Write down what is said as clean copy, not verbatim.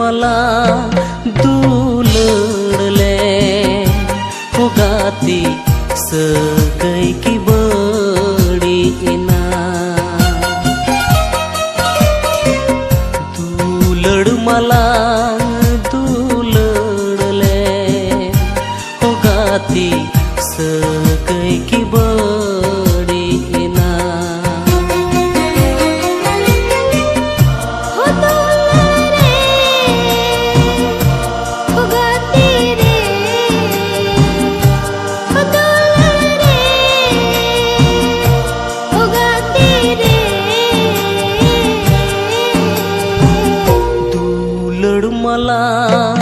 मला दुलडले उगाती सगळी की बडी ना दुलड मला दुलडले उगाती सगळी की बडी ना मला